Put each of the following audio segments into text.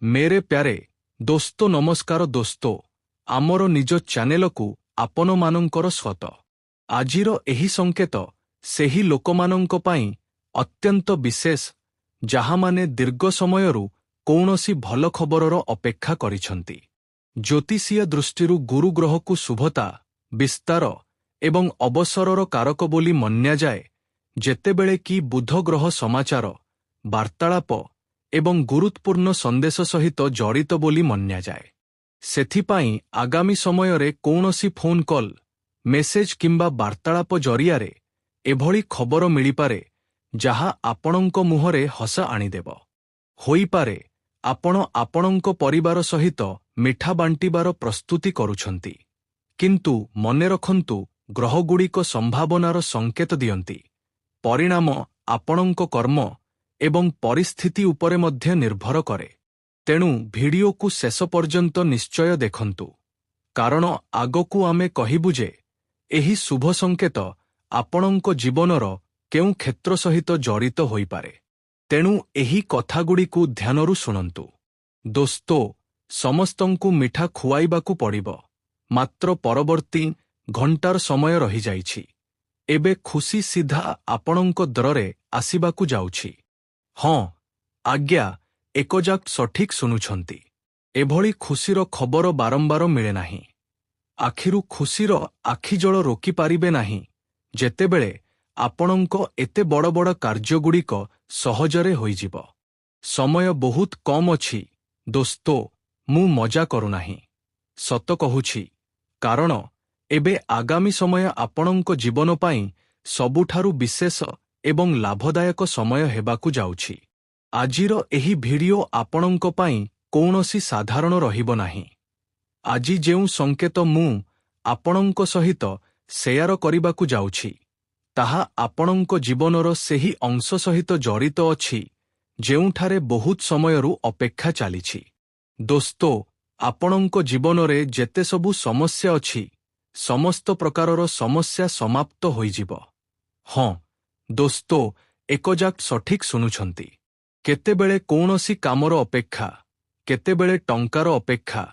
मेरे प्यारे दोस्तो नमस्कार दोस्तो आमर निज चैनल को आपनमानंकर स्वागत। आजिर एही संकेत सेही लोकमानंक पई अत्यंत विशेष जहा माने दीर्घ समयरू कौनसी भल खबरर अपेक्षा करिसंती। ज्योतिषीय दृष्टिरू गुरु ग्रह को शुभता विस्तार एवं अवसरर कारक बोली मन्या जाए जेतेबेले कि बुध ग्रह समाचार वार्तालाप एवं गुरुत्वपूर्ण संदेश सहित जड़ित बोली मन्या जाए। सेथिपाई आगामी समयरे कौनसी फोन कॉल मेसेज किंबा वार्तालाप जरियारे एभली खबर मिलिपारे जहा आपणंक मुहरे हस आनिदेव। होइपारे आपण आपणंक परिवार सहित मिठा बांटिबार प्रस्तुति करुछंती, किंतु मने रखंतु ग्रहगुड़िक संभावनार संकेत दियंती। परिणाम आपणंक कर्म एवं परिस्थिति उपरे मध्य निर्भर करे। तेणु भिडियो को शेष पर्यंत निश्चय देखंतु, कारण आगकू आमे कहिबु जे एही शुभ संकेत आपणंक जीवनर केउ क्षेत्र सहित जड़ित होइपारे। तेणु एही कथागुड़िकू ध्यानरू शुणंतु। दोस्तो समस्तंकू मिठा खुआइबाकू पड़िब, मात्र परवर्ती घंटार समय रही जाइछि। एबे खुशी सीधा आपणंक द्वारे आसिबाकू जाउछि। हाँ आज्ञा एकजाक्ट सठिक सुनुछंती। एभली खुशीर खबर बारंबार मिले नाही। आखिरु खुशीर आखिजल रोकी पारिबे नाही जेतेबेले आपणंक एते बड़ बड़ कार्यगुड़िक सहजरे होइजिब। समय बहुत कम अछि दोस्तो, मु मजा करुनाही, सत कहुछि, कारण एबे आगामी समय आपणंक जीवन पाई सबुठारु विशेष एवं लाभदायक समय हेबाकू जाउछि। आजिर एही भिडियो आपणंक पाई कौनसी साधारण रहिबो नाही। आजि जेउ संकेत मु आपणंक सहित शेयर करिबाकू जाउछि ताहा आपणंक जीवनर सेही अंश सहित जड़ित अछि जेउठारे बहुत समयरू अपेक्षा चालिछि। दोस्तो आपणंक जीवनरे जेते सबु समस्या अछि समस्त प्रकारर समस्या समाप्त होइजिब। हाँ दोस्तो एकजाक्ट सठिक सुनुछंती। केतेबेले कौनसी कामर अपेक्षा, केतेबेले टंकार अपेक्षा,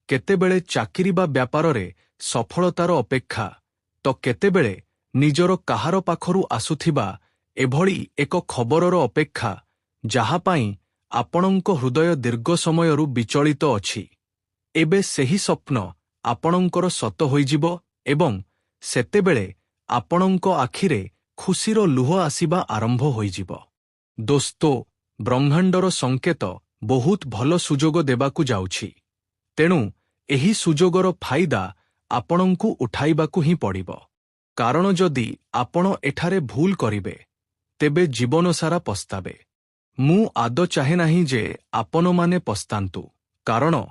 केतेबेले चाकिरी बा व्यापारे सफलतार अपेक्षा, तो केतेबेले निजर काहार पाखरू आसुथिबा एभली एक खबरर अपेक्षा जहा पाई आपणंक हृदय दीर्घ समयरू विचलित अछि। एबे सेही स्वप्न आपणंकर सत होइजिब एवं सेतेबेले आपणंक आखिरे खुशीर लुह आसिबा आरंभ होइजिब। दोस्तो ब्रह्मांडर संकेत बहुत भल सुजोग देबाकू जाउछि। तेणु एही सुजोगर फायदा आपणंकू उठाइबाकू ही पड़िब, कारण जदि आपण एठारे भूल करिबे तेबे जीवन सारा पस्ताबे। मु आद चाहे नाही जे आपण माने पस्तांतु, कारण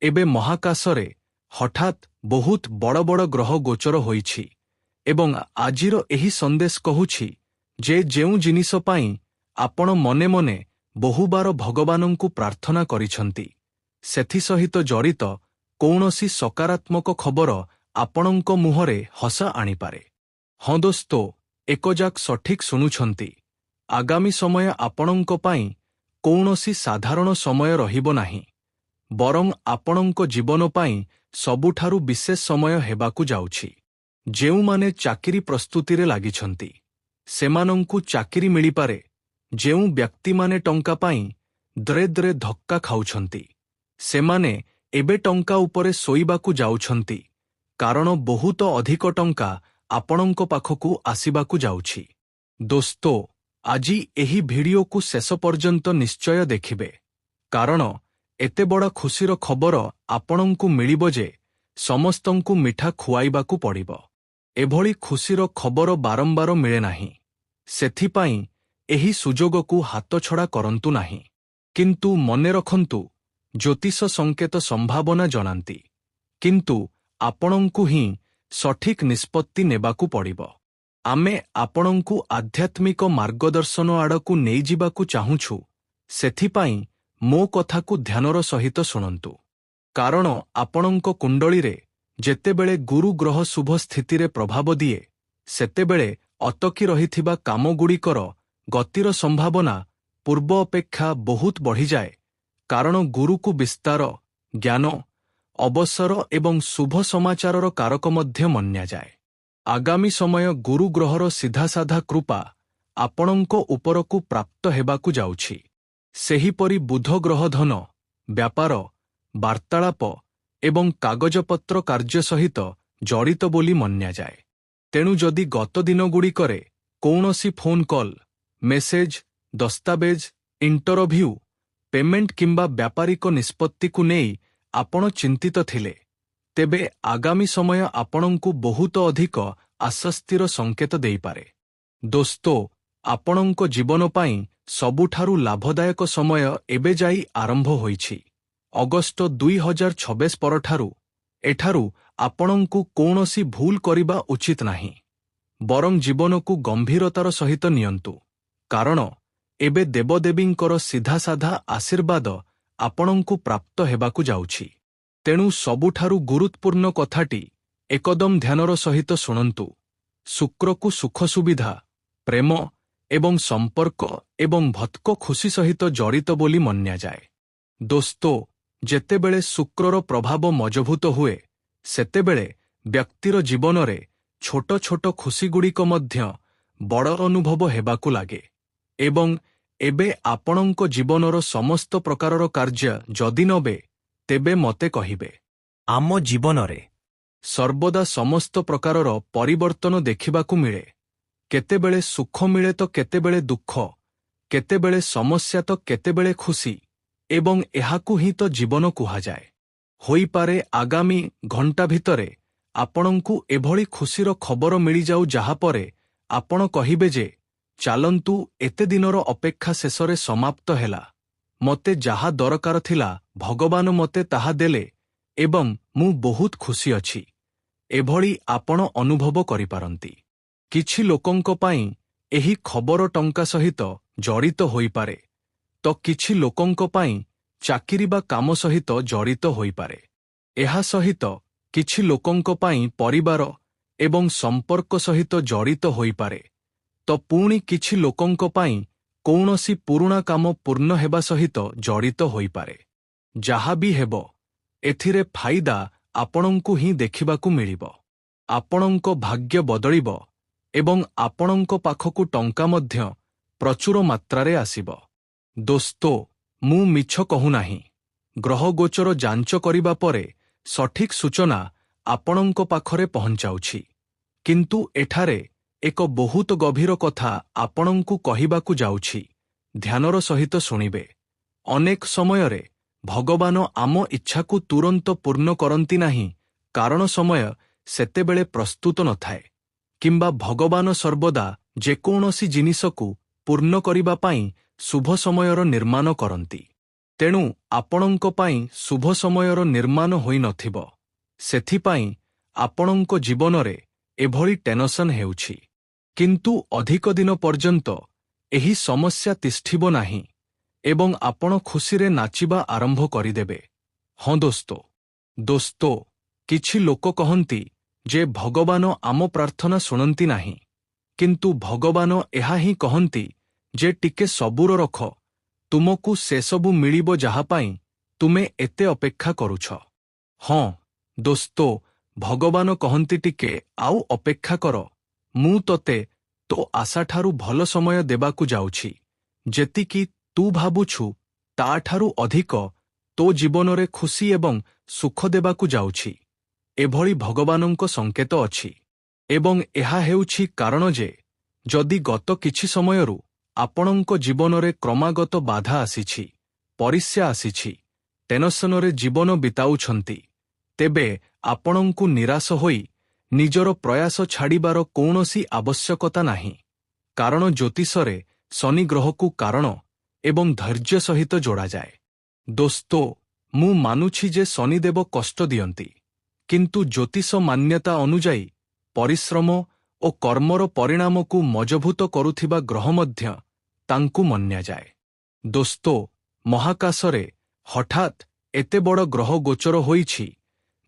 एबे महाकाशरे हठात बहुत बड़ बड़ ग्रह गोचर होइछि एवं आजिर एही संदेश कहुछि जे जेउ जिनिस पाई आपण मने मने बहुबार भगवानंकु प्रार्थना करिछंती सेथि सहित जड़ित कौनसी सकारात्मक खबर आपणंक मुहरे हस आनिपारे। हाँ दोस्तो एकजाक सठिक सुनुछंती। आगामी समय आपणंक पाई कौनसी साधारण समय रहिबो नाही, बरं आपणंक जीवन पाई सबुठारु विशेष समय हेबाकू जाउछि। जेउमाने चाकिरी प्रस्तुतिरे लागिछंती सेमानंकु चाकिरी मिलिपारे, जेउ व्यक्ति माने टंका पाई द्रे द्रे धक्का खाउछंती सेमाने एबे टंका उपरे सोइबाकू जाउछंती, कारण बहुत अधिक टंका आपणंक पाखकू आसिबाकू जाउछि। दोस्तो आजि एही भिडियो को शेष पर्यंत निश्चय देखिबे, कारण एते बड़ा खुशीर खबर आपणंकू मिलिबो जे समस्तंकू मिठा खुआइबाकू पड़िब। एभली खुशीर खबर बारंबार मिले नाही। सेथिपाई एही सुजोगकू हातछड़ा करंतु नाही। किंतु मने रखंतु ज्योतिष संकेत संभावना जनांती, किंतु आपणंकू ही सठिक निष्पत्ति नेबाकू पड़िब। आमे आपणंकू आध्यात्मिक मार्गदर्शन आड़कू नेई जिबाकू चाहुछु, सेथिपाई मो कथाकू ध्यानर सहित शुणंतु, कारण आपणंक कुंडलीरे जेतेबेले गुरु ग्रह शुभ स्थितिरे प्रभाव दिए सेतेबेले अटकी रहिथिबा कामगुड़िकर गतिर संभावना पूर्व अपेक्षा बहुत बढ़ी जाए କାରଣ ଗୁରୁକୁ ବିସ୍ତାର, ଜ୍ଞାନ, ଅବସର ଏବଂ ଶୁଭ ସମାଚାରର କାରକ ମଧ୍ୟ ମନ୍ୟାଯାଏ। ଆଗାମୀ ସମୟ ଗୁରୁ ଗ୍ରହର ସିଧାସାଧା କୃପା ଆପଣଙ୍କ ଉପରକୁ ପ୍ରାପ୍ତ ହେବାକୁ ଯାଉଛି। ସେହିପରି ବୁଧ ଗ୍ରହ ଧନ, ବ୍ୟାପାର, ବାର୍ତ୍ତାଳାପ ଏବଂ କାଗଜପତ୍ର କାର୍ଯ୍ୟ ସହିତ ଜଡ଼ିତ ବୋଲି ମନ୍ୟାଯାଏ। ତେଣୁ ଯଦି ଗତ ଦିନଗୁଡ଼ିକରେ କୌଣସି ଫୋନ୍ କଲ୍, ମେସେଜ, ଦସ୍ତାବେଜ, ଇଣ୍ଟରଭ୍ୟୁ, ପେମେଣ୍ଟ କିମ୍ବା ବ୍ୟାପାରିକ ନିଷ୍ପତ୍ତିକୁ ନେଇ ଆପଣ ଚିନ୍ତିତ ଥିଲେ, ତେବେ ଆଗାମୀ ସମୟ ଆପଣଙ୍କୁ ବହୁତ ଅଧିକ ଆଶ୍ୱସ୍ତିର ସଂକେତ ଦେଇପାରେ। ଦୋସ୍ତୋ, ଆପଣଙ୍କ ଜୀବନ ପାଇଁ ସବୁଠାରୁ ଲାଭଦାୟକ ସମୟ ଏବେ ଯାଇ ଆରମ୍ଭ ହୋଇଛି। ଅଗଷ୍ଟ 2026 ପରଠାରୁ ଏଠାରୁ ଆପଣଙ୍କୁ କୌଣସି ଭୁଲ କରିବା ଉଚିତ ନାହିଁ। ବରଂ ଜୀବନକୁ ଗମ୍ଭୀରତାର ସହିତ ନିଅନ୍ତୁ, କାରଣ ଏବେ ଦେବଦେବୀଙ୍କର ସିଧାସାଧା ଆଶୀର୍ବାଦ ଆପଣଙ୍କୁ ପ୍ରାପ୍ତ ହେବାକୁ ଯାଉଛି। ତେଣୁ ସବୁଠାରୁ ଗୁରୁତ୍ୱପୂର୍ଣ୍ଣ କଥାଟି ଏକଦମ ଧ୍ୟାନର ସହିତ ଶୁଣନ୍ତୁ। ଶୁକ୍ରକୁ ସୁଖ ସୁବିଧା, ପ୍ରେମ ଏବଂ ସମ୍ପର୍କ ଏବଂ ଭତ୍କ ଖୁସି ସହିତ ଜଡ଼ିତ ବୋଲି ମନ୍ୟାଯାଏ। ଦୋସ୍ତୋ, ଯେତେବେଳେ ଶୁକ୍ରର ପ୍ରଭାବ ମଜଭୁତ ହୁଏ, ସେତେବେଳେ ବ୍ୟକ୍ତିର ଜୀବନରେ ଛୋଟ ଛୋଟ ଖୁସିଗୁଡ଼ିକ ମଧ୍ୟ ବଡ଼ ଅନୁଭବ ହେବାକୁ ଲାଗେ। ଏବଂ ଏବେ ଆପଣଙ୍କ ଜୀବନର ସମସ୍ତ ପ୍ରକାରର କାର୍ଯ୍ୟ ଯଦି ନବେ, ତେବେ ମୋତେ କହିବେ। ଆମ ଜୀବନରେ ସର୍ବଦା ସମସ୍ତ ପ୍ରକାରର ପରିବର୍ତ୍ତନ ଦେଖିବାକୁ ମିଳେ। କେତେବେଳେ ସୁଖ ମିଳେ ତ କେତେବେଳେ ଦୁଃଖ, କେତେବେଳେ ସମସ୍ୟା ତ କେତେବେଳେ ଖୁସି, ଏବଂ ଏହାକୁ ହିଁ ତ ଜୀବନ କୁହାଯାଏ। ହୋଇପାରେ ଆଗାମୀ ଘଣ୍ଟା ଭିତରେ ଆପଣଙ୍କୁ ଏଭଳି ଖୁସିର ଖବର ମିଳିଯାଉ ଯାହାପରେ ଆପଣ କହିବେ ଯେ, ଚାଲନ୍ତୁ, ଏତେ ଦିନର ଅପେକ୍ଷା ଶେଷରେ ସମାପ୍ତ ହେଲା। ମୋତେ ଯାହା ଦରକାର ଥିଲା ଭଗବାନ ମୋତେ ତାହା ଦେଲେ ଏବଂ ମୁଁ ବହୁତ ଖୁସି ଅଛି। ଏଭଳି ଆପଣ ଅନୁଭବ କରିପାରନ୍ତି। କିଛି ଲୋକଙ୍କ ପାଇଁ ଏହି ଖବର ଟଙ୍କା ସହିତ ଜଡ଼ିତ ହୋଇପାରେ, ତ କିଛି ଲୋକଙ୍କ ପାଇଁ ଚାକିରି ବା କାମ ସହିତ ଜଡ଼ିତ ହୋଇପାରେ। ଏହା ସହିତ କିଛି ଲୋକଙ୍କ ପାଇଁ ପରିବାର ଏବଂ ସମ୍ପର୍କ ସହିତ ଜଡ଼ିତ ହୋଇପାରେ, ତ ପୁଣି କିଛି ଲୋକଙ୍କ ପାଇଁ କୌଣସି ପୁରୁଣା କାମ ପୂର୍ଣ୍ଣ ହେବା ସହିତ ଜଡ଼ିତ ହୋଇପାରେ। ଯାହା ବି ହେବ, ଏଥିରେ ଫାଇଦା ଆପଣଙ୍କୁ ହିଁ ଦେଖିବାକୁ ମିଳିବ। ଆପଣଙ୍କ ଭାଗ୍ୟ ବଦଳିବ ଏବଂ ଆପଣଙ୍କ ପାଖକୁ ଟଙ୍କା ମଧ୍ୟ ପ୍ରଚୁର ମାତ୍ରାରେ ଆସିବ। ଦୋସ୍ତୋ, ମୁଁ ମିଛ କହୁନାହିଁ। ଗ୍ରହଗୋଚର ଯାଞ୍ଚ କରିବା ପରେ ସଠିକ୍ ସୂଚନା ଆପଣଙ୍କ ପାଖରେ ପହଞ୍ଚାଉଛି। କିନ୍ତୁ ଏଠାରେ ଏକ ବହୁତ ଗଭୀର କଥା ଆପଣଙ୍କୁ କହିବାକୁ ଯାଉଛି। ଧ୍ୟାନର ସହିତ ଶୁଣିବେ। ଅନେକ ସମୟରେ ଭଗବାନ ଆମ ଇଚ୍ଛାକୁ ତୁରନ୍ତ ପୂର୍ଣ୍ଣ କରନ୍ତି ନାହିଁ, କାରଣ ସମୟ ସେତେବେଳେ ପ୍ରସ୍ତୁତ ନଥାଏ, କିମ୍ବା ଭଗବାନ ସର୍ବଦା ଯେକୌଣସି ଜିନିଷକୁ ପୂର୍ଣ୍ଣ କରିବା ପାଇଁ ଶୁଭ ସମୟର ନିର୍ମାଣ କରନ୍ତି। ତେଣୁ ଆପଣଙ୍କ ପାଇଁ ଶୁଭ ସମୟର ନିର୍ମାଣ ହୋଇନଥିବ। ସେଥିପାଇଁ ଆପଣଙ୍କ ଜୀବନରେ ଏଭଳି ଟେନସନ୍ ହେଉଛି। କିନ୍ତୁ ଅଧିକ ଦିନ ପର୍ଯ୍ୟନ୍ତ ଏହି ସମସ୍ୟା ତିଷ୍ଠିବ ନାହିଁ ଏବଂ ଆପଣ ଖୁସିରେ ନାଚିବା ଆରମ୍ଭ କରିଦେବେ। ହଁ ଦୋସ୍ତୋ, କିଛି ଲୋକ କହନ୍ତି ଯେ ଭଗବାନ ଆମ ପ୍ରାର୍ଥନା ଶୁଣନ୍ତି ନାହିଁ, କିନ୍ତୁ ଭଗବାନ ଏହା ହିଁ କହନ୍ତି ଯେ ଟିକେ ସବୁର ରଖ, ତୁମକୁ ସେସବୁ ମିଳିବ ଯାହା ପାଇଁ ତୁମେ ଏତେ ଅପେକ୍ଷା କରୁଛ। ହଁ ଦୋସ୍ତୋ, ଭଗବାନ କହନ୍ତି ଟିକେ ଆଉ ଅପେକ୍ଷା କର, ମୁଁ ତୋତେ ତୋ ଆଶାଠାରୁ ଭଲ ସମୟ ଦେବାକୁ ଯାଉଛି। ଯେତିକି ତୁ ଭାବୁଛୁ ତାଠାରୁ ଅଧିକ ତୋ ଜୀବନରେ ଖୁସି ଏବଂ ସୁଖ ଦେବାକୁ ଯାଉଛି। ଏଭଳି ଭଗବାନଙ୍କ ସଂକେତ ଅଛି। ଏବଂ ଏହା ହେଉଛି କାରଣ ଯେ, ଯଦି ଗତ କିଛି ସମୟରୁ ଆପଣଙ୍କ ଜୀବନରେ କ୍ରମାଗତ ବାଧା ଆସିଛି, ପରିସ୍ୟା ଆସିଛି, ଟେନସନରେ ଜୀବନ ବିତାଉଛନ୍ତି, ତେବେ ଆପଣଙ୍କୁ ନିରାଶ ହୋଇ ନିଜର ପ୍ରୟାସ ଛାଡ଼ିବାର କୌଣସି ଆବଶ୍ୟକତା ନାହିଁ। କାରଣ ଜ୍ୟୋତିଷରେ ଶନି ଗ୍ରହକୁ କାରଣ ଏବଂ ଧୈର୍ଯ୍ୟ ସହିତ ଯୋଡ଼ାଯାଏ। ଦୋସ୍ତୋ, ମୁଁ ମାନୁଛି ଯେ ଶନିଦେବ କଷ୍ଟ ଦିଅନ୍ତି, କିନ୍ତୁ ଜ୍ୟୋତିଷ ମାନ୍ୟତା ଅନୁଯାୟୀ ପରିଶ୍ରମ ଓ କର୍ମର ପରିଣାମକୁ ମଜଭୁତ କରୁଥିବା ଗ୍ରହ ମଧ୍ୟ ତାଙ୍କୁ ମନ୍ୟାଯାଏ। ଦୋସ୍ତୋ, ମହାକାଶରେ ହଠାତ୍ ଏତେ ବଡ଼ ଗ୍ରହ ଗୋଚର ହୋଇଛି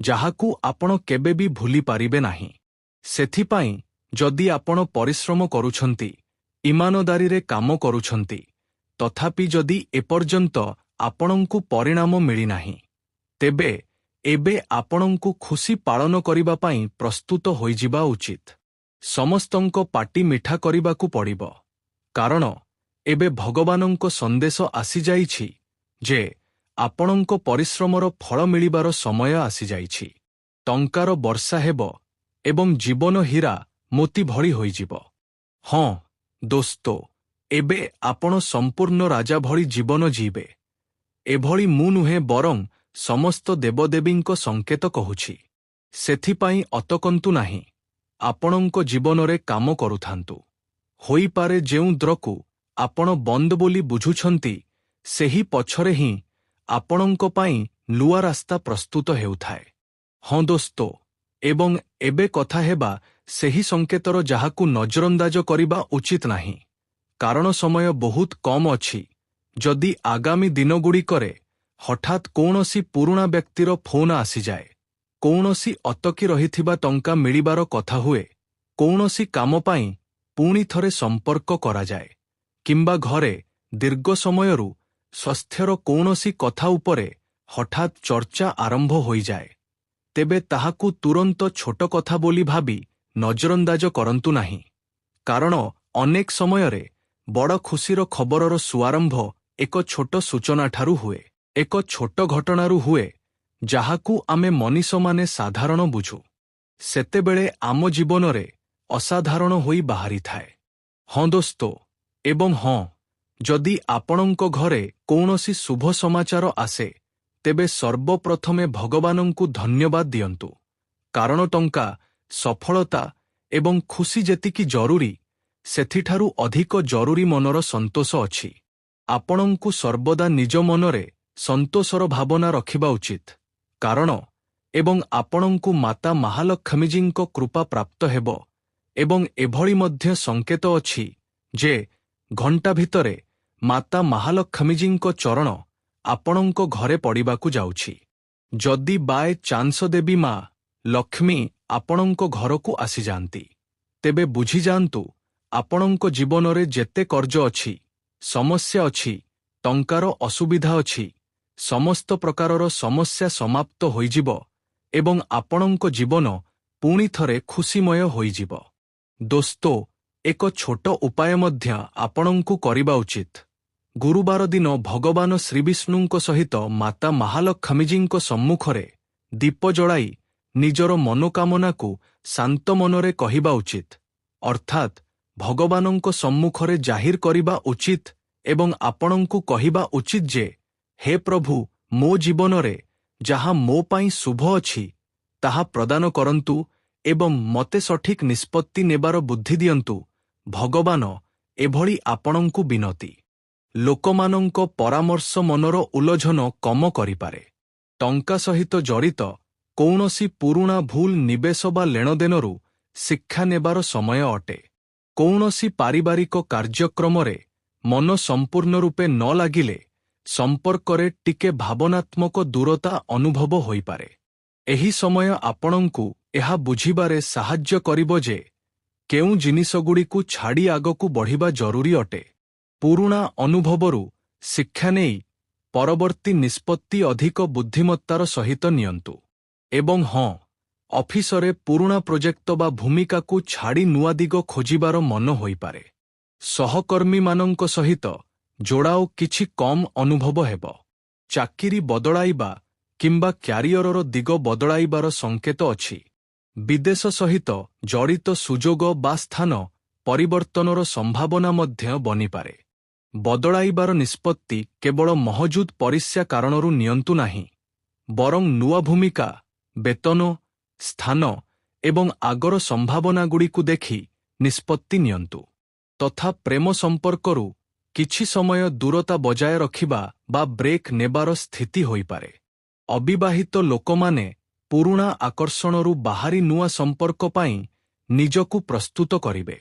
ଯାହାକୁ ଆପଣ କେବେ ବି ଭୁଲି ପାରିବେ ନାହିଁ। ସେଥିପାଇଁ ଯଦି ଆପଣ ପରିଶ୍ରମ କରୁଛନ୍ତି, ଇମାନଦାରୀରେ କାମ କରୁଛନ୍ତି, ତଥାପି ଯଦି ଏପର୍ଯ୍ୟନ୍ତ ଆପଣଙ୍କୁ ପରିଣାମ ମିଳିନାହିଁ, ତେବେ ଏବେ ଆପଣଙ୍କୁ ଖୁସି ପାଳନ କରିବା ପାଇଁ ପ୍ରସ୍ତୁତ ହୋଇଯିବା ଉଚିତ। ସମସ୍ତଙ୍କ ପାଟି ମିଠା କରିବାକୁ ପଡ଼ିବ, କାରଣ ଏବେ ଭଗବାନଙ୍କ ସନ୍ଦେଶ ଆସିଯାଇଛି ଯେ ଆପଣଙ୍କ ପରିଶ୍ରମର ଫଳ ମିଳିବାର ସମୟ ଆସିଯାଇଛି। ଟଙ୍କାର ବର୍ଷା ହେବ ଏବଂ ଜୀବନ ହୀରା ମୋତି ଭଳି ହୋଇଯିବ। ହଁ ଦୋସ୍ତ, ଏବେ ଆପଣ ସମ୍ପୂର୍ଣ୍ଣ ରାଜା ଭଳି ଜୀବନ ଜୀବେ। ଏଭଳି ମୁଁ ନୁହେଁ ବରଂ ସମସ୍ତ ଦେବଦେବୀଙ୍କ ସଂକେତ କହୁଛି। ସେଥିପାଇଁ ଅଟକନ୍ତୁ ନାହିଁ, ଆପଣଙ୍କ ଜୀବନରେ କାମ କରୁଥାନ୍ତୁ। ହୋଇପାରେ ଯେଉଁ ଦ୍ରକୁ ଆପଣ ବନ୍ଦ ବୋଲି ବୁଝୁଛନ୍ତି, ସେହି ପଛରେ ହିଁ ଆପଣଙ୍କ ପାଇଁ ନୂଆ ରାସ୍ତା ପ୍ରସ୍ତୁତ ହେଉଥାଏ। ହଁ ଦୋସ୍ତ, ଏବଂ ଏବେ କଥା ହେବା ସେହି ସଂକେତର ଯାହାକୁ ନଜରଅନ୍ଦାଜ କରିବା ଉଚିତ ନାହିଁ, କାରଣ ସମୟ ବହୁତ କମ୍ ଅଛି। ଯଦି ଆଗାମୀ ଦିନଗୁଡ଼ିକରେ ହଠାତ୍ କୌଣସି ପୁରୁଣା ବ୍ୟକ୍ତିର ଫୋନ୍ ଆସିଯାଏ, କୌଣସି ଅଟକି ରହିଥିବା ଟଙ୍କା ମିଳିବାର କଥା ହୁଏ, କୌଣସି କାମ ପାଇଁ ପୁଣି ଥରେ ସମ୍ପର୍କ କରାଯାଏ, କିମ୍ବା ଘରେ ଦୀର୍ଘ ସମୟରୁ ସ୍ୱାସ୍ଥ୍ୟର କୌଣସି କଥା ଉପରେ ହଠାତ୍ ଚର୍ଚ୍ଚା ଆରମ୍ଭ ହୋଇଯାଏ, ତେବେ ତାହାକୁ ତୁରନ୍ତ ଛୋଟ କଥା ବୋଲି ଭାବି ନଜରଅନ୍ଦାଜ କରନ୍ତୁ ନାହିଁ। କାରଣ ଅନେକ ସମୟରେ ବଡ଼ ଖୁସିର ଖବରର ଶୁଭାରମ୍ଭ ଏକ ଛୋଟ ସୂଚନାଠାରୁ ହୁଏ, ଏକ ଛୋଟ ଘଟଣାରୁ ହୁଏ, ଯାହାକୁ ଆମେ ମଣିଷମାନେ ସାଧାରଣ ବୁଝୁ। ସେତେବେଳେ ଆମ ଜୀବନରେ ଅସାଧାରଣ ହୋଇ ବାହାରିଥାଏ। ହଁ ଦୋସ୍ତ, ଏବଂ ହଁ, ଯଦି ଆପଣଙ୍କ ଘରେ କୌଣସି ଶୁଭ ସମାଚାର ଆସେ, ତେବେ ସର୍ବପ୍ରଥମେ ଭଗବାନଙ୍କୁ ଧନ୍ୟବାଦ ଦିଅନ୍ତୁ, କାରଣ ଟଙ୍କା, ସଫଳତା ଏବଂ ଖୁସି ଯେତିକି ଜରୁରୀ, ସେଥିଠାରୁ ଅଧିକ ଜରୁରୀ ମନର ସନ୍ତୋଷ ଅଛି। ଆପଣଙ୍କୁ ସର୍ବଦା ନିଜ ମନରେ ସନ୍ତୋଷର ଭାବନା ରଖିବା ଉଚିତ, କାରଣ ଏବଂ ଆପଣଙ୍କୁ ମାତା ମହାଲକ୍ଷ୍ମୀଜୀଙ୍କ କୃପା ପ୍ରାପ୍ତ ହେବ। ଏବଂ ଏଭଳି ମଧ୍ୟ ସଂକେତ ଅଛି ଯେ ଘଣ୍ଟା ଭିତରେ ମାତା ମହାଲକ୍ଷ୍ମୀଜୀଙ୍କ ଚରଣ ଆପଣଙ୍କ ଘରେ ପଡ଼ିବାକୁ ଯାଉଛି। ଯଦି ବାଏ ଚାନ୍ସ ଦେବୀ ମା ଲକ୍ଷ୍ମୀ ଆପଣଙ୍କ ଘରକୁ ଆସିଯାଆନ୍ତି, ତେବେ ବୁଝିଯାଆନ୍ତୁ ଆପଣଙ୍କ ଜୀବନରେ ଯେତେ କର୍ଜ ଅଛି, ସମସ୍ୟା ଅଛି, ଟଙ୍କାର ଅସୁବିଧା ଅଛି, ସମସ୍ତ ପ୍ରକାରର ସମସ୍ୟା ସମାପ୍ତ ହୋଇଯିବ ଏବଂ ଆପଣଙ୍କ ଜୀବନ ପୁଣି ଥରେ ଖୁସିମୟ ହୋଇଯିବ। ଦୋସ୍ତ, ଏକ ଛୋଟ ଉପାୟ ମଧ୍ୟ ଆପଣଙ୍କୁ କରିବା ଉଚିତ। ଗୁରୁବାର ଦିନ ଭଗବାନ ଶ୍ରୀବିଷ୍ଣୁଙ୍କ ସହିତ ମାତା ମହାଲକ୍ଷ୍ମୀଜୀଙ୍କ ସମ୍ମୁଖରେ ଦୀପ ଜଳାଇ ନିଜର ମନୋକାମନାକୁ ଶାନ୍ତ ମନରେ କହିବା ଉଚିତ, ଅର୍ଥାତ୍ ଭଗବାନଙ୍କ ସମ୍ମୁଖରେ ଜାହିର କରିବା ଉଚିତ ଏବଂ ଆପଣଙ୍କୁ କହିବା ଉଚିତ ଯେ ହେ ପ୍ରଭୁ, ମୋ ଜୀବନରେ ଯାହା ମୋ ପାଇଁ ଶୁଭ ଅଛି, ତାହା ପ୍ରଦାନ କରନ୍ତୁ ଏବଂ ମୋତେ ସଠିକ୍ ନିଷ୍ପତ୍ତି ନେବାର ବୁଦ୍ଧି ଦିଅନ୍ତୁ। ଭଗବାନ, ଏଭଳି ଆପଣଙ୍କୁ ବିନତି। ଲୋକମାନଙ୍କ ପରାମର୍ଶ ମନର ଉଲଝନ କମ କରିପାରେ। ଟଙ୍କା ସହିତ ଜଡ଼ିତ କୌଣସି ପୁରୁଣା ଭୁଲ ନିବେଶ ବା ନେଣଦେଣରୁ ଶିକ୍ଷା ନେବାର ସମୟ ଅଟେ। କୌଣସି ପାରିବାରିକ କାର୍ଯ୍ୟକ୍ରମରେ ମନ ସମ୍ପୂର୍ଣ୍ଣ ରୂପେ ନ ଲାଗିଲେ ସମ୍ପର୍କରେ ଟିକେ ଭାବନାତ୍ମକ ଦୂରତା ଅନୁଭବ ହୋଇପାରେ। ଏହି ସମୟ ଆପଣଙ୍କୁ ଏହା ବୁଝିବାରେ ସାହାଯ୍ୟ କରିବ ଯେ କେଉଁ ଜିନିଷଗୁଡ଼ିକୁ ଛାଡ଼ି ଆଗକୁ ବଢ଼ିବା ଜରୁରୀ ଅଟେ। ପୁରୁଣା ଅନୁଭବରୁ ଶିକ୍ଷା ନେଇ ପରବର୍ତ୍ତୀ ନିଷ୍ପତ୍ତି ଅଧିକ ବୁଦ୍ଧିମତ୍ତାର ସହିତ ନିଅନ୍ତୁ। ଏବଂ ହଁ, ଅଫିସରେ ପୁରୁଣା ପ୍ରୋଜେକ୍ଟ ବା ଭୂମିକାକୁ ଛାଡ଼ି ନୂଆ ଦିଗ ଖୋଜିବାର ମନ ହୋଇପାରେ। ସହକର୍ମୀମାନଙ୍କ ସହିତ ଯୋଡ଼ାଓ କିଛି କମ୍ ଅନୁଭବ ହେବ। ଚାକିରି ବଦଳାଇବା କିମ୍ବା କ୍ୟାରିୟରର ଦିଗ ବଦଳାଇବାର ସଂକେତ ଅଛି। ବିଦେଶ ସହିତ ଜଡ଼ିତ ସୁଯୋଗ ବା ସ୍ଥାନ ପରିବର୍ତ୍ତନର ସମ୍ଭାବନା ମଧ୍ୟ ବନିପାରେ। ବଦଳାଇବାର ନିଷ୍ପତ୍ତି କେବଳ ମହଜୁଦ ପରିସ୍ୟା କାରଣରୁ ନିଅନ୍ତୁ ନାହିଁ, ବରଂ ନୂଆ ଭୂମିକା, ବେତନ, ସ୍ଥାନ ଏବଂ ଆଗର ସମ୍ଭାବନାଗୁଡ଼ିକୁ ଦେଖି ନିଷ୍ପତ୍ତି ନିଅନ୍ତୁ। ତଥା ପ୍ରେମ ସମ୍ପର୍କରୁ କିଛି ସମୟ ଦୂରତା ବଜାୟ ରଖିବା ବା ବ୍ରେକ୍ ନେବାର ସ୍ଥିତି ହୋଇପାରେ। ଅବିବାହିତ ଲୋକମାନେ ପୁରୁଣା ଆକର୍ଷଣରୁ ବାହାରି ନୂଆ ସମ୍ପର୍କ ପାଇଁ ନିଜକୁ ପ୍ରସ୍ତୁତ କରିବେ।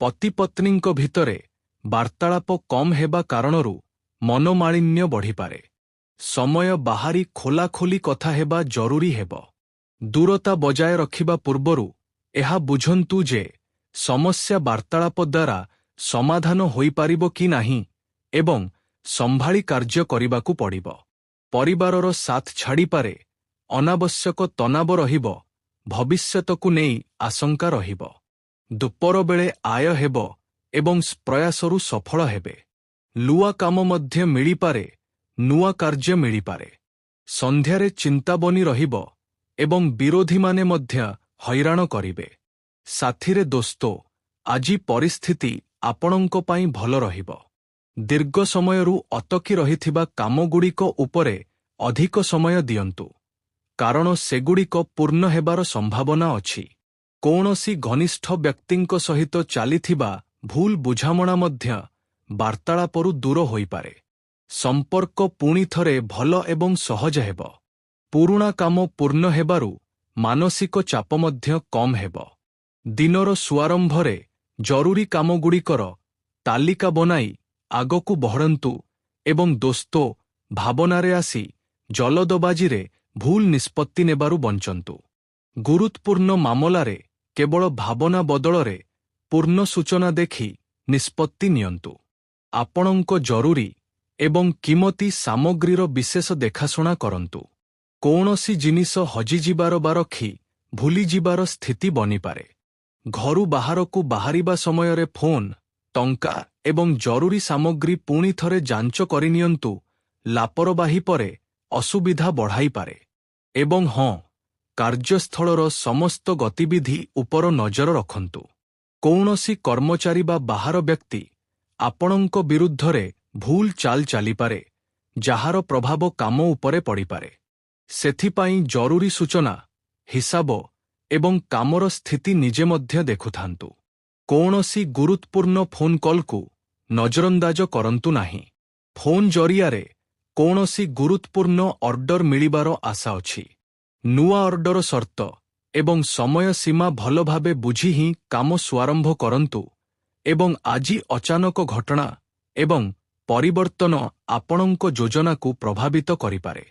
ପତିପତ୍ନୀଙ୍କ ଭିତରେ ବାର୍ତ୍ତାଳାପ କମ୍ ହେବା କାରଣରୁ ମନୋମାଳିନ୍ୟ ବଢ଼ିପାରେ। ସମୟ ବାହାରି ଖୋଲାଖୋଲି କଥା ହେବା ଜରୁରୀ ହେବ। ଦୂରତା ବଜାୟ ରଖିବା ପୂର୍ବରୁ ଏହା ବୁଝନ୍ତୁ ଯେ ସମସ୍ୟା ବାର୍ତ୍ତାଳାପ ଦ୍ୱାରା ସମାଧାନ ହୋଇପାରିବ କି ନାହିଁ ଏବଂ ସମ୍ଭାଳି କାର୍ଯ୍ୟ କରିବାକୁ ପଡ଼ିବ। ପରିବାରର ସାଥ ଛାଡ଼ିପାରେ, ଅନାବଶ୍ୟକ ତନାବ ରହିବ, ଭବିଷ୍ୟତକୁ ନେଇ ଆଶଙ୍କା ରହିବ। ଦୁପର ବେଳେ ଆୟ ହେବ ଏବଂ ପ୍ରୟାସରୁ ସଫଳ ହେବେ। ଲୁଆ କାମ ମଧ୍ୟ ମିଳିପାରେ, ନୂଆ କାର୍ଯ୍ୟ ମିଳିପାରେ। ସନ୍ଧ୍ୟାରେ ଚିନ୍ତା ବନି ରହିବ ଏବଂ ବିରୋଧୀମାନେ ମଧ୍ୟ ହଇରାଣ କରିବେ। ସାଥିରେ ଦୋସ୍ତ, ଆଜି ପରିସ୍ଥିତି ଆପଣଙ୍କ ପାଇଁ ଭଲ ରହିବ। ଦୀର୍ଘ ସମୟରୁ ଅଟକି ରହିଥିବା କାମଗୁଡ଼ିକ ଉପରେ ଅଧିକ ସମୟ ଦିଅନ୍ତୁ, କାରଣ ସେଗୁଡ଼ିକ ପୂର୍ଣ୍ଣ ହେବାର ସମ୍ଭାବନା ଅଛି। କୌଣସି ଘନିଷ୍ଠ ବ୍ୟକ୍ତିଙ୍କ ସହିତ ଚାଲିଥିବା ଭୁଲ ବୁଝାମଣା ମଧ୍ୟ ବାର୍ତ୍ତାଳାପରୁ ଦୂର ହୋଇପାରେ। ସମ୍ପର୍କ ପୁଣି ଥରେ ଭଲ ଏବଂ ସହଜ ହେବ। ପୁରୁଣା କାମ ପୂର୍ଣ୍ଣ ହେବାରୁ ମାନସିକ ଚାପ ମଧ୍ୟ କମ୍ ହେବ। ଦିନର ଶୁଭାରମ୍ଭରେ ଜରୁରୀ କାମଗୁଡ଼ିକର ତାଲିକା ବନାଇ ଆଗକୁ ବଢ଼ନ୍ତୁ ଏବଂ ଦୋସ୍ତ ଭାବନାରେ ଆସି ଜଲଦବାଜିରେ ଭୁଲ ନିଷ୍ପତ୍ତି ନେବାରୁ ବଞ୍ଚନ୍ତୁ। ଗୁରୁତ୍ୱପୂର୍ଣ୍ଣ ମାମଲାରେ କେବଳ ଭାବନା ବଦଳରେ ପୂର୍ଣ୍ଣ ସୂଚନା ଦେଖି ନିଷ୍ପତ୍ତି ନିଅନ୍ତୁ। ଆପଣଙ୍କ ଜରୁରୀ ଏବଂ କିମତୀ ସାମଗ୍ରୀର ବିଶେଷ ଦେଖାଶୁଣା କରନ୍ତୁ। କୌଣସି ଜିନିଷ ହଜିଯିବାର ବା ରଖି ଭୁଲିଯିବାର ସ୍ଥିତି ବନିପାରେ। ଘରୁ ବାହାରକୁ ବାହାରିବା ସମୟରେ ଫୋନ୍, ଟଙ୍କା ଏବଂ ଜରୁରୀ ସାମଗ୍ରୀ ପୁଣି ଥରେ ଯାଞ୍ଚ କରିନିଅନ୍ତୁ। ଲାପରବାହୀ ପରେ ଅସୁବିଧା ବଢ଼ାଇପାରେ। ଏବଂ ହଁ, କାର୍ଯ୍ୟସ୍ଥଳର ସମସ୍ତ ଗତିବିଧି ଉପର ନଜର ରଖନ୍ତୁ। କୌଣସି କର୍ମଚାରୀ ବା ବାହାର ବ୍ୟକ୍ତି ଆପଣଙ୍କ ବିରୁଦ୍ଧରେ ଭୁଲ ଚାଲ ଚାଲିପାରେ, ଯାହାର ପ୍ରଭାବ କାମ ଉପରେ ପଡ଼ିପାରେ। ସେଥିପାଇଁ ଜରୁରୀ ସୂଚନା, ହିସାବ ଏବଂ କାମର ସ୍ଥିତି ନିଜେ ମଧ୍ୟ ଦେଖୁଥାନ୍ତୁ। କୌଣସି ଗୁରୁତ୍ୱପୂର୍ଣ୍ଣ ଫୋନ୍ କଲକୁ ନଜରଅନ୍ଦାଜ କରନ୍ତୁ ନାହିଁ। ଫୋନ୍ ଜରିଆରେ କୌଣସି ଗୁରୁତ୍ୱପୂର୍ଣ୍ଣ ଅର୍ଡର ମିଳିବାର ଆଶା ଅଛି। ନୂଆ ଅର୍ଡର ସର୍ତ୍ତ ଏବଂ ସମୟ ସୀମା ଭଲ ଭାବେ ବୁଝି ହିଁ କାମ ଶୁଭାରମ୍ଭ କରନ୍ତୁ ଏବଂ ଆଜି ଅଚାନକ ଘଟଣା ଏବଂ ପରିବର୍ତ୍ତନ ଆପଣଙ୍କ ଯୋଜନାକୁ ପ୍ରଭାବିତ କରିପାରେ।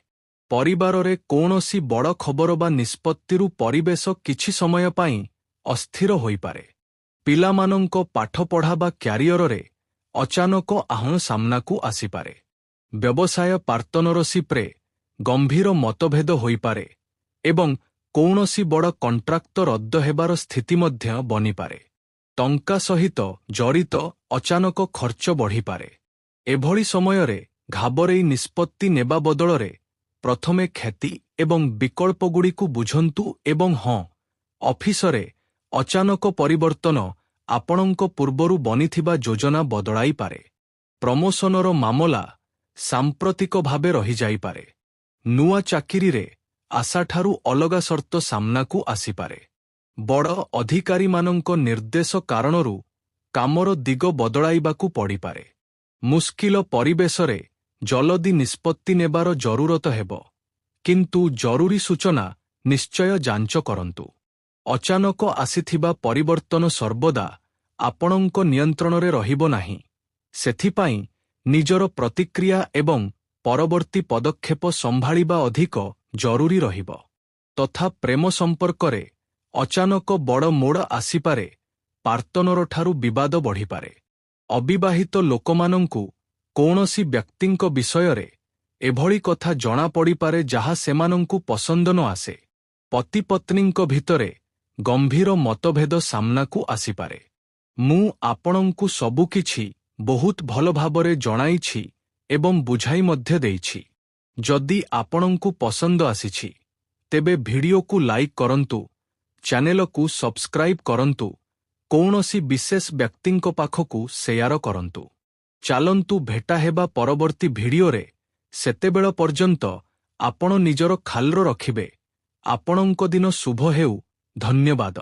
ପରିବାରରେ କୌଣସି ବଡ଼ ଖବର ବା ନିଷ୍ପତ୍ତିରୁ ପରିବେଶ କିଛି ସମୟ ପାଇଁ ଅସ୍ଥିର ହୋଇପାରେ। ପିଲାମାନଙ୍କ ପାଠପଢ଼ା ବା କ୍ୟାରିୟରରେ ଅଚାନକ ଆହ୍ୱାନ ସାମ୍ନାକୁ ଆସିପାରେ। ବ୍ୟବସାୟ ପାର୍ଟନରସିପ୍ରେ ଗମ୍ଭୀର ମତଭେଦ ହୋଇପାରେ ଏବଂ କୌଣସି ବଡ଼ କଣ୍ଟ୍ରାକ୍ଟ ରଦ୍ଦ ହେବାର ସ୍ଥିତି ମଧ୍ୟ ବନିପାରେ। ଟଙ୍କା ସହିତ ଜଡ଼ିତ ଅଚାନକ ଖର୍ଚ୍ଚ ବଢ଼ିପାରେ। ଏଭଳି ସମୟରେ ଘାବରେଇ ନିଷ୍ପତ୍ତି ନେବା ବଦଳରେ ପ୍ରଥମେ କ୍ଷତି ଏବଂ ବିକଳ୍ପଗୁଡ଼ିକୁ ବୁଝନ୍ତୁ ଏବଂ ହଁ, ଅଫିସରେ ଅଚାନକ ପରିବର୍ତ୍ତନ ଆପଣଙ୍କ ପୂର୍ବରୁ ବନିଥିବା ଯୋଜନା ବଦଳାଇପାରେ। ପ୍ରମୋସନର ମାମଲା ସାମ୍ପ୍ରତିକ ଭାବେ ରହିଯାଇପାରେ। ନୂଆ ଚାକିରିରେ ଆଶାଠାରୁ ଅଲଗା ସର୍ତ୍ତ ସାମ୍ନାକୁ ଆସିପାରେ। ବଡ଼ ଅଧିକାରୀମାନଙ୍କ ନିର୍ଦ୍ଦେଶ କାରଣରୁ କାମର ଦିଗ ବଦଳାଇବାକୁ ପଡ଼ିପାରେ। ମୁସ୍କିଲ ପରିବେଶରେ ଜଲଦି ନିଷ୍ପତ୍ତି ନେବାର ଜରୁରତ ହେବ, କିନ୍ତୁ ଜରୁରୀ ସୂଚନା ନିଶ୍ଚୟ ଯାଞ୍ଚ କରନ୍ତୁ। ଅଚାନକ ଆସିଥିବା ପରିବର୍ତ୍ତନ ସର୍ବଦା ଆପଣଙ୍କ ନିୟନ୍ତ୍ରଣରେ ରହିବ ନାହିଁ। ସେଥିପାଇଁ ନିଜର ପ୍ରତିକ୍ରିୟା ଏବଂ ପରବର୍ତ୍ତୀ ପଦକ୍ଷେପ ସମ୍ଭାଳିବା ଅଧିକ ଜରୁରୀ ରହିବ। ତଥା ପ୍ରେମ ସମ୍ପର୍କରେ ଅଚାନକ ବଡ଼ ମୋଡ଼ ଆସିପାରେ, ପାର୍ଟନରଠାରୁ ବିବାଦ ବଢ଼ିପାରେ। ଅବିବାହିତ ଲୋକମାନଙ୍କୁ କୌଣସି ବ୍ୟକ୍ତିଙ୍କ ବିଷୟରେ ଏଭଳି କଥା ଜଣାପଡ଼ିପାରେ ଯାହା ସେମାନଙ୍କୁ ପସନ୍ଦ ନ ଆସେ। ପତିପତ୍ନୀଙ୍କ ଭିତରେ ଗମ୍ଭୀର ମତଭେଦ ସାମ୍ନାକୁ ଆସିପାରେ। ମୁଁ ଆପଣଙ୍କୁ ସବୁକିଛି ବହୁତ ଭଲ ଭାବରେ ଜଣାଇଛି ଏବଂ ବୁଝାଇ ମଧ୍ୟ ଦେଇଛି। ଯଦି ଆପଣଙ୍କୁ ପସନ୍ଦ ଆସିଛି, ତେବେ ଭିଡିଓକୁ ଲାଇକ୍ କରନ୍ତୁ, ଚ୍ୟାନେଲକୁ ସବସ୍କ୍ରାଇବ୍ କରନ୍ତୁ, କୌଣସି ବିଶେଷ ବ୍ୟକ୍ତିଙ୍କ ପାଖକୁ ସେୟାର କରନ୍ତୁ। ଚାଲନ୍ତୁ ଭେଟା ହେବା ପରବର୍ତ୍ତୀ ଭିଡିଓରେ। ସେତେବେଳ ପର୍ଯ୍ୟନ୍ତ ଆପଣ ନିଜର ଖ୍ୟାଲ ରଖିବେ। ଆପଣଙ୍କ ଦିନ ଶୁଭ ହେଉ। ଧନ୍ୟବାଦ।